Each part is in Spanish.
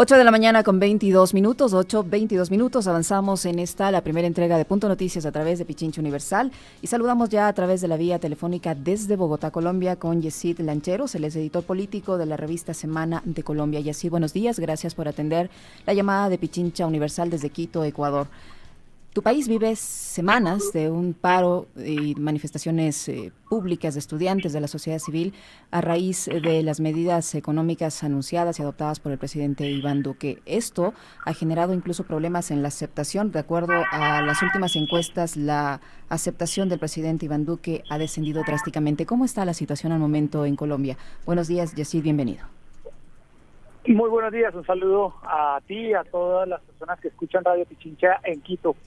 8 de la mañana con 22 minutos, 8:22 avanzamos en la primera entrega de Punto Noticias a través de Pichincha Universal y saludamos ya a través de la vía telefónica desde Bogotá, Colombia, con Yesid Lancheros, él es editor político de la revista Semana de Colombia. Yesid, buenos días, gracias por atender la llamada de Pichincha Universal desde Quito, Ecuador. Tu país vive semanas de un paro y manifestaciones públicas de estudiantes de la sociedad civil a raíz de las medidas económicas anunciadas y adoptadas por el presidente Iván Duque. Esto ha generado incluso problemas en la aceptación. De acuerdo a las últimas encuestas, la aceptación del presidente Iván Duque ha descendido drásticamente. ¿Cómo está la situación al momento en Colombia? Buenos días, Yesid, bienvenido. Muy buenos días, un saludo a ti y a todas las personas que escuchan Radio Pichincha en Quito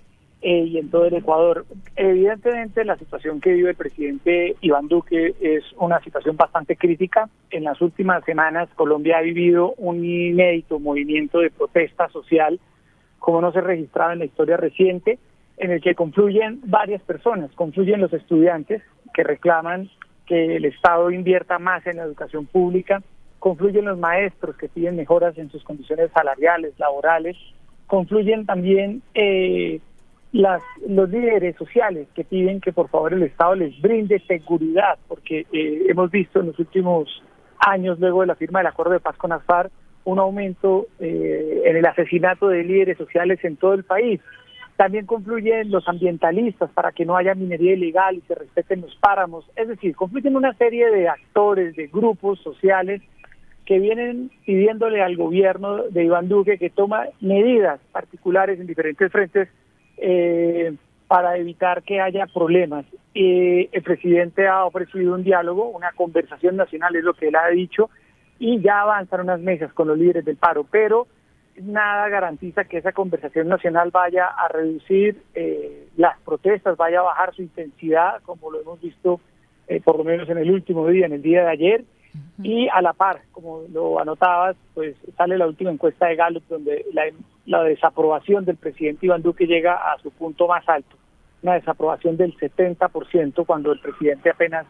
y en todo el Ecuador. Evidentemente la situación que vive el presidente Iván Duque es una situación bastante crítica. En las últimas semanas Colombia ha vivido un inédito movimiento de protesta social como no se registraba en la historia reciente, en el que confluyen varias personas, confluyen los estudiantes que reclaman que el Estado invierta más en la educación pública, confluyen los maestros que piden mejoras en sus condiciones salariales, laborales, confluyen también los líderes sociales que piden que por favor el Estado les brinde seguridad, porque hemos visto en los últimos años, luego de la firma del acuerdo de paz con las FARC, un aumento en el asesinato de líderes sociales en todo el país. También confluyen los ambientalistas para que no haya minería ilegal y se respeten los páramos. Es decir, confluyen una serie de actores, de grupos sociales que vienen pidiéndole al gobierno de Iván Duque que toma medidas particulares en diferentes frentes para evitar que haya problemas. El presidente ha ofrecido un diálogo, una conversación nacional, es lo que él ha dicho, y ya avanzan unas mesas con los líderes del paro, pero nada garantiza que esa conversación nacional vaya a reducir las protestas, vaya a bajar su intensidad, como lo hemos visto por lo menos en el último día, en el día de ayer. Y a la par, como lo anotabas, pues sale la última encuesta de Gallup, donde la desaprobación del presidente Iván Duque llega a su punto más alto, una desaprobación del 70%, cuando el presidente apenas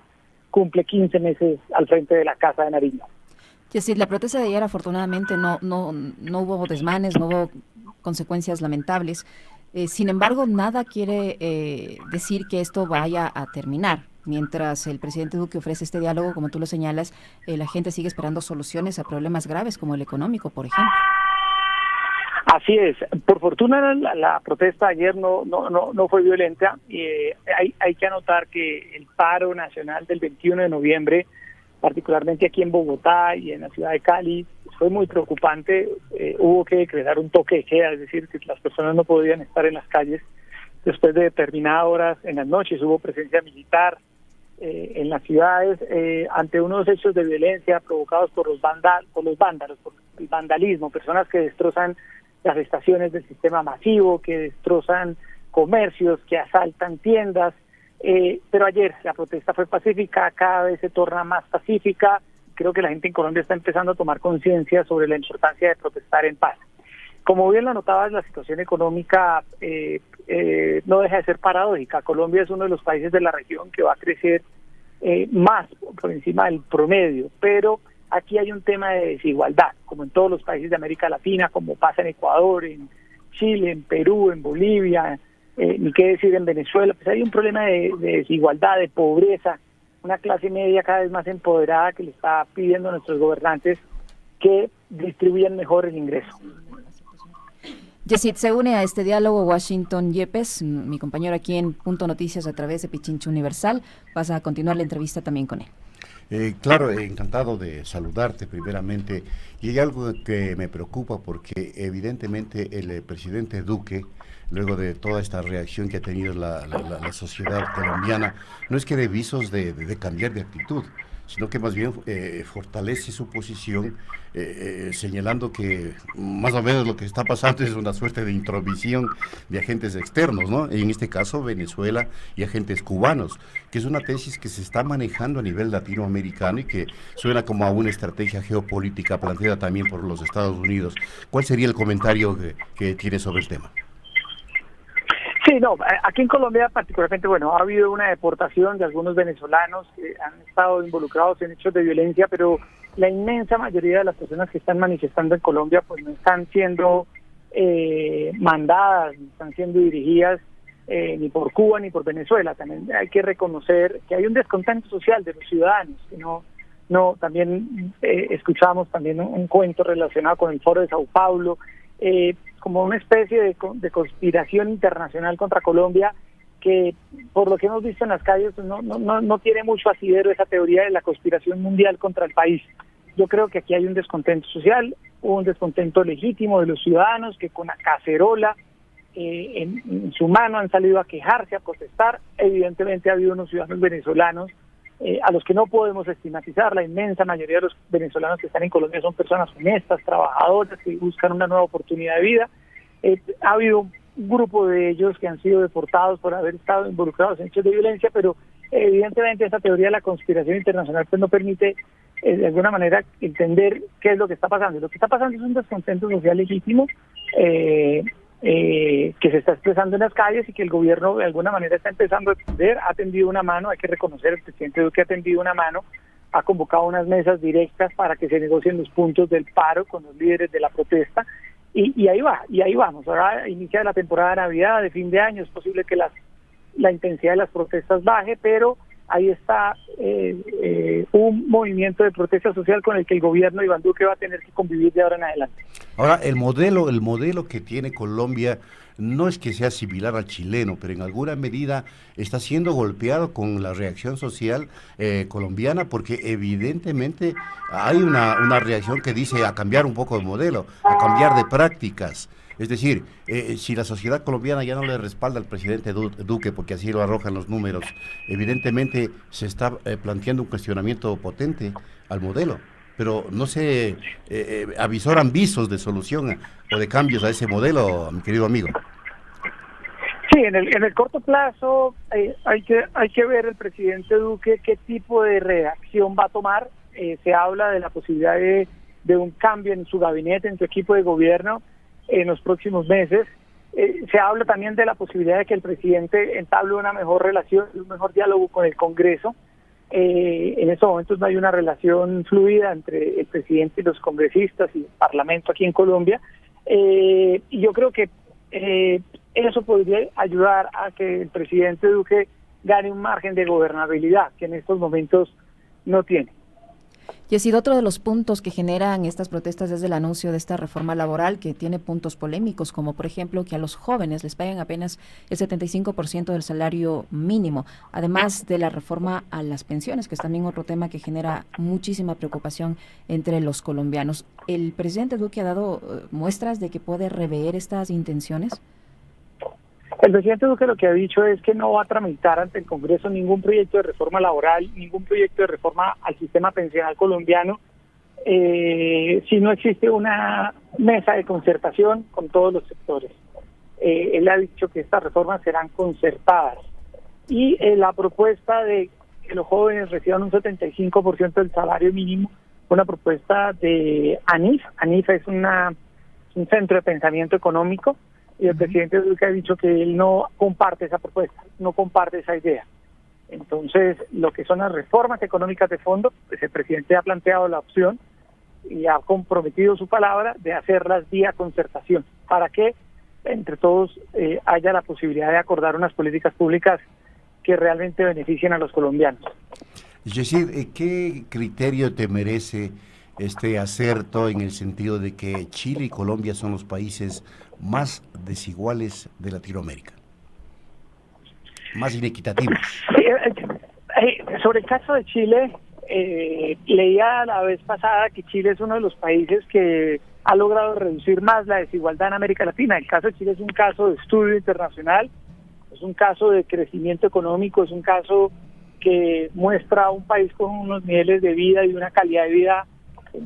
cumple 15 meses al frente de la Casa de Nariño. Es decir, la protesta de ayer afortunadamente no hubo desmanes, no hubo consecuencias lamentables. Sin embargo, nada quiere decir que esto vaya a terminar. Mientras el presidente Duque ofrece este diálogo, como tú lo señalas, la gente sigue esperando soluciones a problemas graves como el económico, por ejemplo. Así es. Por fortuna la protesta ayer no fue violenta. Hay que anotar que el paro nacional del 21 de noviembre, particularmente aquí en Bogotá y en la ciudad de Cali, fue muy preocupante. Hubo que decretar un toque de queda, es decir, que las personas no podían estar en las calles después de determinadas horas en las noches. Hubo presencia militar en las ciudades ante unos hechos de violencia provocados por los vándalos, por el vandalismo, personas que destrozan las estaciones del sistema masivo, que destrozan comercios, que asaltan tiendas. Pero ayer la protesta fue pacífica, cada vez se torna más pacífica. Creo que la gente en Colombia está empezando a tomar conciencia sobre la importancia de protestar en paz. Como bien lo anotabas, la situación económica no deja de ser paradójica. Colombia es uno de los países de la región que va a crecer más por encima del promedio, pero aquí hay un tema de desigualdad, como en todos los países de América Latina, como pasa en Ecuador, en Chile, en Perú, en Bolivia, ni qué decir en Venezuela. Pues hay un problema de desigualdad, de pobreza, una clase media cada vez más empoderada que le está pidiendo a nuestros gobernantes que distribuyan mejor el ingreso. Yesid, se une a este diálogo Washington Yepes, mi compañero aquí en Punto Noticias a través de Pichincha Universal. Vas a continuar la entrevista también con él. Claro, encantado de saludarte primeramente. Y hay algo que me preocupa porque evidentemente el presidente Duque, luego de toda esta reacción que ha tenido la sociedad colombiana, no es que dé visos de cambiar de actitud, sino que más bien fortalece su posición señalando que más o menos lo que está pasando es una suerte de intromisión de agentes externos, ¿no? En este caso Venezuela y agentes cubanos, que es una tesis que se está manejando a nivel latinoamericano y que suena como a una estrategia geopolítica planteada también por los Estados Unidos. ¿Cuál sería el comentario que tienes sobre el tema? Sí, no, aquí en Colombia particularmente, bueno, ha habido una deportación de algunos venezolanos que han estado involucrados en hechos de violencia, pero la inmensa mayoría de las personas que están manifestando en Colombia pues no están siendo mandadas, no están siendo dirigidas ni por Cuba ni por Venezuela. También hay que reconocer que hay un descontento social de los ciudadanos, que también escuchamos también un cuento relacionado con el Foro de Sao Paulo, como una especie de conspiración internacional contra Colombia, que por lo que hemos visto en las calles no tiene mucho asidero esa teoría de la conspiración mundial contra el país. Yo creo que aquí hay un descontento social, un descontento legítimo de los ciudadanos que con la cacerola en su mano han salido a quejarse, a protestar. Evidentemente ha habido unos ciudadanos venezolanos a los que no podemos estigmatizar. La inmensa mayoría de los venezolanos que están en Colombia son personas honestas, trabajadoras, que buscan una nueva oportunidad de vida. Ha habido un grupo de ellos que han sido deportados por haber estado involucrados en hechos de violencia, pero evidentemente esa teoría de la conspiración internacional pues no permite de alguna manera entender qué es lo que está pasando. Lo que está pasando es un descontento social legítimo que se está expresando en las calles y que el gobierno de alguna manera está empezando a entender. Ha tendido una mano, hay que reconocer, el presidente Duque ha tendido una mano, ha convocado unas mesas directas para que se negocien los puntos del paro con los líderes de la protesta, y ahí vamos. Ahora inicia la temporada de Navidad, de fin de año, es posible que la intensidad de las protestas baje, pero ahí está un movimiento de protesta social con el que el gobierno de Iván Duque va a tener que convivir de ahora en adelante. Ahora, el modelo que tiene Colombia no es que sea similar al chileno, pero en alguna medida está siendo golpeado con la reacción social colombiana, porque evidentemente hay una reacción que dice a cambiar un poco de modelo, a cambiar de prácticas. Es decir, si la sociedad colombiana ya no le respalda al presidente Duque, porque así lo arrojan los números, evidentemente se está planteando un cuestionamiento potente al modelo, pero no se avisoran visos de solución o de cambios a ese modelo, mi querido amigo. Sí, en el corto plazo hay que ver el presidente Duque qué tipo de reacción va a tomar. Se habla de la posibilidad de un cambio en su gabinete, en su equipo de gobierno en los próximos meses. Se habla también de la posibilidad de que el presidente entable una mejor relación, un mejor diálogo con el Congreso. En estos momentos no hay una relación fluida entre el presidente y los congresistas y el Parlamento aquí en Colombia, y yo creo que eso podría ayudar a que el presidente Duque gane un margen de gobernabilidad que en estos momentos no tiene. Y ha sido otro de los puntos que generan estas protestas desde el anuncio de esta reforma laboral, que tiene puntos polémicos, como por ejemplo que a los jóvenes les paguen apenas el 75% del salario mínimo, además de la reforma a las pensiones, que es también otro tema que genera muchísima preocupación entre los colombianos. ¿El presidente Duque ha dado muestras de que puede rever estas intenciones? El presidente Duque lo que ha dicho es que no va a tramitar ante el Congreso ningún proyecto de reforma laboral, ningún proyecto de reforma al sistema pensional colombiano, si no existe una mesa de concertación con todos los sectores. Él ha dicho que estas reformas serán concertadas. Y la propuesta de que los jóvenes reciban un 75% del salario mínimo, una propuesta de ANIF. ANIF es un centro de pensamiento económico, y el presidente Duque ha dicho que él no comparte esa propuesta, no comparte esa idea. Entonces, lo que son las reformas económicas de fondo, pues el presidente ha planteado la opción y ha comprometido su palabra de hacerlas vía concertación, para que entre todos haya la posibilidad de acordar unas políticas públicas que realmente beneficien a los colombianos. Yesid, ¿qué criterio te merece este acerto en el sentido de que Chile y Colombia son los países más desiguales de Latinoamérica, más inequitativos? Sobre el caso de Chile, leía la vez pasada que Chile es uno de los países que ha logrado reducir más la desigualdad en América Latina. El caso de Chile es un caso de estudio internacional, es un caso de crecimiento económico, es un caso que muestra a un país con unos niveles de vida y una calidad de vida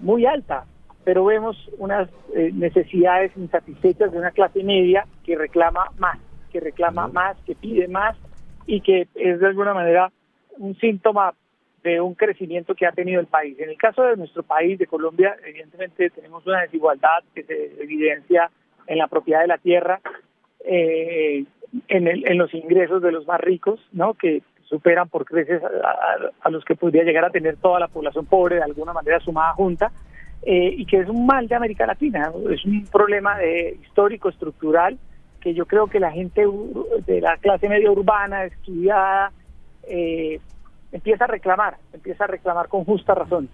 muy alta, pero vemos unas necesidades insatisfechas de una clase media que reclama más, que pide más, y que es de alguna manera un síntoma de un crecimiento que ha tenido el país. En el caso de nuestro país, de Colombia, evidentemente tenemos una desigualdad que se evidencia en la propiedad de la tierra, en los ingresos de los más ricos, ¿no?, que superan por creces a los que podría llegar a tener toda la población pobre de alguna manera sumada junta, y que es un mal de América Latina, es un problema histórico, estructural, que yo creo que la gente de la clase media urbana, estudiada, empieza a reclamar con justa razón.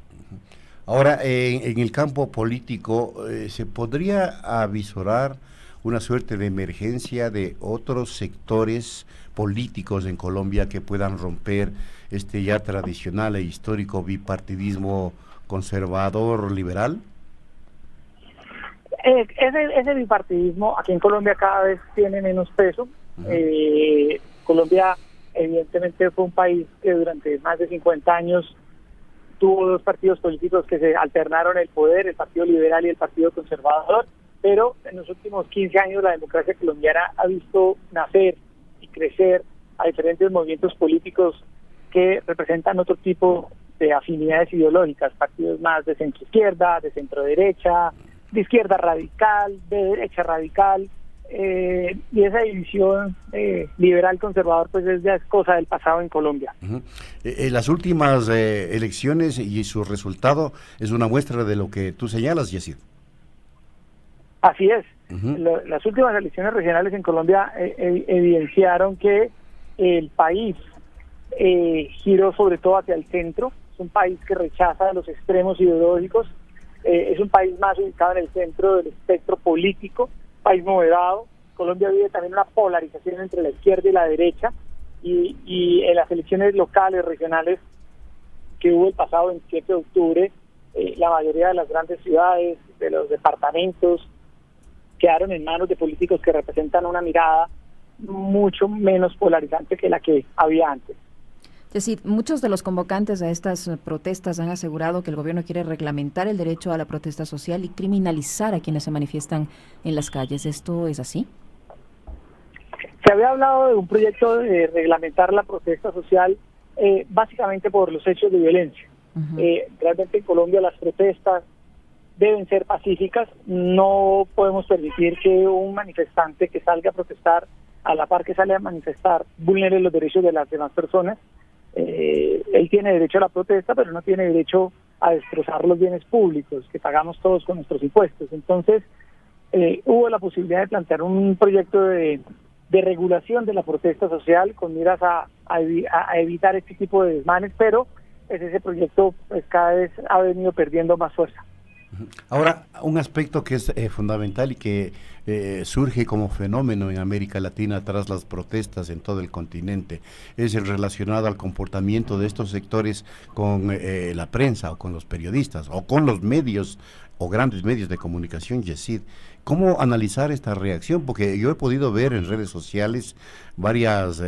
Ahora, en el campo político, ¿se podría avisorar una suerte de emergencia de otros sectores políticos en Colombia que puedan romper este ya tradicional e histórico bipartidismo conservador-liberal? Ese bipartidismo aquí en Colombia cada vez tiene menos peso. Colombia evidentemente fue un país que durante más de 50 años tuvo dos partidos políticos que se alternaron el poder, el Partido Liberal y el Partido Conservador, pero en los últimos 15 años la democracia colombiana ha visto nacer y crecer a diferentes movimientos políticos que representan otro tipo de afinidades ideológicas, partidos más de centro izquierda, de centro derecha, de izquierda radical, de derecha radical, y esa división liberal conservador pues es ya cosa del pasado en Colombia. Las últimas elecciones y su resultado es una muestra de lo que tú señalas, Yesid. Así es. Las últimas elecciones regionales en Colombia evidenciaron que el país giró sobre todo hacia el centro. Es un país que rechaza los extremos ideológicos, es un país más ubicado en el centro del espectro político, país moderado. Colombia vive también una polarización entre la izquierda y la derecha, y en las elecciones locales, regionales, que hubo el pasado 27 de octubre, la mayoría de las grandes ciudades, de los departamentos, quedaron en manos de políticos que representan una mirada mucho menos polarizante que la que había antes. Es decir, muchos de los convocantes a estas protestas han asegurado que el gobierno quiere reglamentar el derecho a la protesta social y criminalizar a quienes se manifiestan en las calles. ¿Esto es así? Se había hablado de un proyecto de reglamentar la protesta social básicamente por los hechos de violencia. Realmente en Colombia las protestas deben ser pacíficas. No podemos permitir que un manifestante que salga a protestar a la par que sale a manifestar vulnere los derechos de las demás personas. Él tiene derecho a la protesta, pero no tiene derecho a destrozar los bienes públicos que pagamos todos con nuestros impuestos. Entonces, hubo la posibilidad de plantear un proyecto de regulación de la protesta social con miras a evitar este tipo de desmanes, pero pues ese proyecto pues cada vez ha venido perdiendo más fuerza. Ahora, un aspecto que es fundamental y que surge como fenómeno en América Latina tras las protestas en todo el continente es el relacionado al comportamiento de estos sectores con la prensa o con los periodistas o con los medios o grandes medios de comunicación, Yesid. ¿Cómo analizar esta reacción? Porque yo he podido ver en redes sociales varias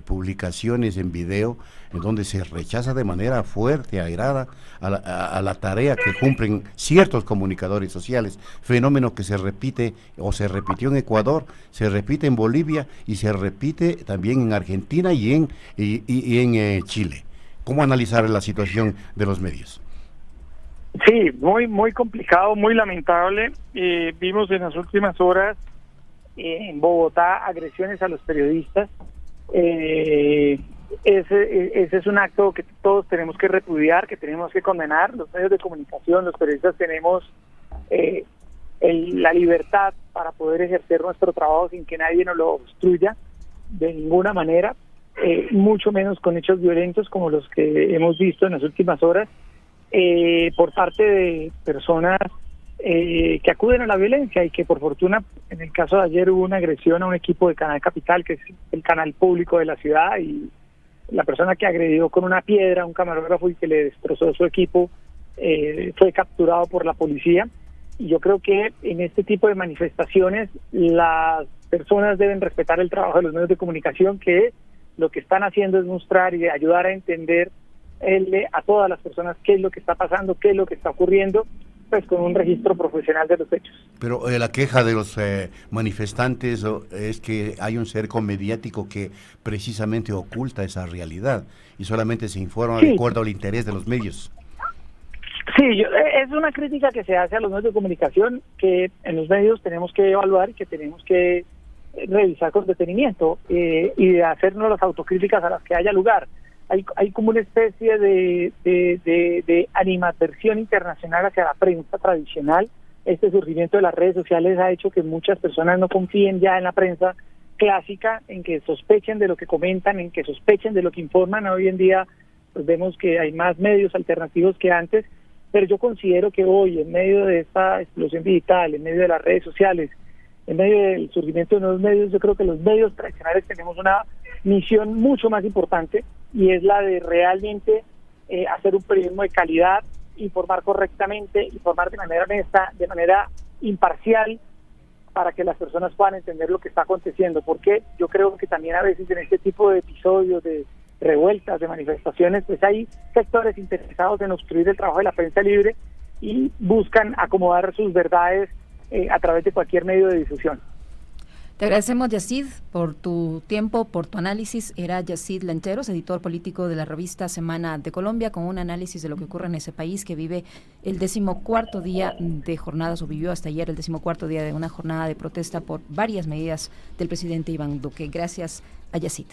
publicaciones en video en donde se rechaza de manera fuerte, airada, a la tarea que cumplen ciertos comunicadores sociales, fenómeno que se repite o se repitió en Ecuador, se repite en Bolivia y se repite también en Argentina y en Chile. ¿Cómo analizar la situación de los medios? Sí, muy complicado, muy lamentable. Vimos en las últimas horas en Bogotá agresiones a los periodistas. Ese es un acto que todos tenemos que repudiar, que tenemos que condenar. Los medios de comunicación, los periodistas tenemos la libertad para poder ejercer nuestro trabajo sin que nadie nos lo obstruya de ninguna manera, mucho menos con hechos violentos como los que hemos visto en las últimas horas. Por parte de personas que acuden a la violencia y que por fortuna en el caso de ayer hubo una agresión a un equipo de Canal Capital, que es el canal público de la ciudad, y la persona que agredió con una piedra a un camarógrafo y que le destrozó su equipo fue capturado por la policía. Y yo creo que en este tipo de manifestaciones las personas deben respetar el trabajo de los medios de comunicación, que lo que están haciendo es mostrar y ayudar a entender a todas las personas qué es lo que está pasando, qué es lo que está ocurriendo, pues con un registro profesional de los hechos. Pero la queja de los manifestantes es que hay un cerco mediático que precisamente oculta esa realidad y solamente se informa de acuerdo al interés de los medios. Sí, es una crítica que se hace a los medios de comunicación, que en los medios tenemos que evaluar y que tenemos que revisar con detenimiento y de hacernos las autocríticas a las que haya lugar. Hay como una especie de animadversión internacional hacia la prensa tradicional. Este surgimiento de las redes sociales ha hecho que muchas personas no confíen ya en la prensa clásica, en que sospechen de lo que comentan, en que sospechen de lo que informan. Hoy en día pues vemos que hay más medios alternativos que antes, pero yo considero que hoy, en medio de esta explosión digital, en medio de las redes sociales, en medio del surgimiento de nuevos medios, yo creo que los medios tradicionales tenemos una misión mucho más importante, y es la de realmente hacer un periodismo de calidad, informar correctamente, informar de manera honesta, de manera imparcial, para que las personas puedan entender lo que está aconteciendo. Porque yo creo que también a veces en este tipo de episodios, de revueltas, de manifestaciones, pues hay sectores interesados en obstruir el trabajo de la prensa libre y buscan acomodar sus verdades a través de cualquier medio de difusión. Te agradecemos, Yacid, por tu tiempo, por tu análisis. Era Yacid Lancheros, editor político de la revista Semana de Colombia, con un análisis de lo que ocurre en ese país que vive el 14º día de jornadas, o vivió hasta ayer el 14º día de una jornada de protesta por varias medidas del presidente Iván Duque. Gracias a Yacid.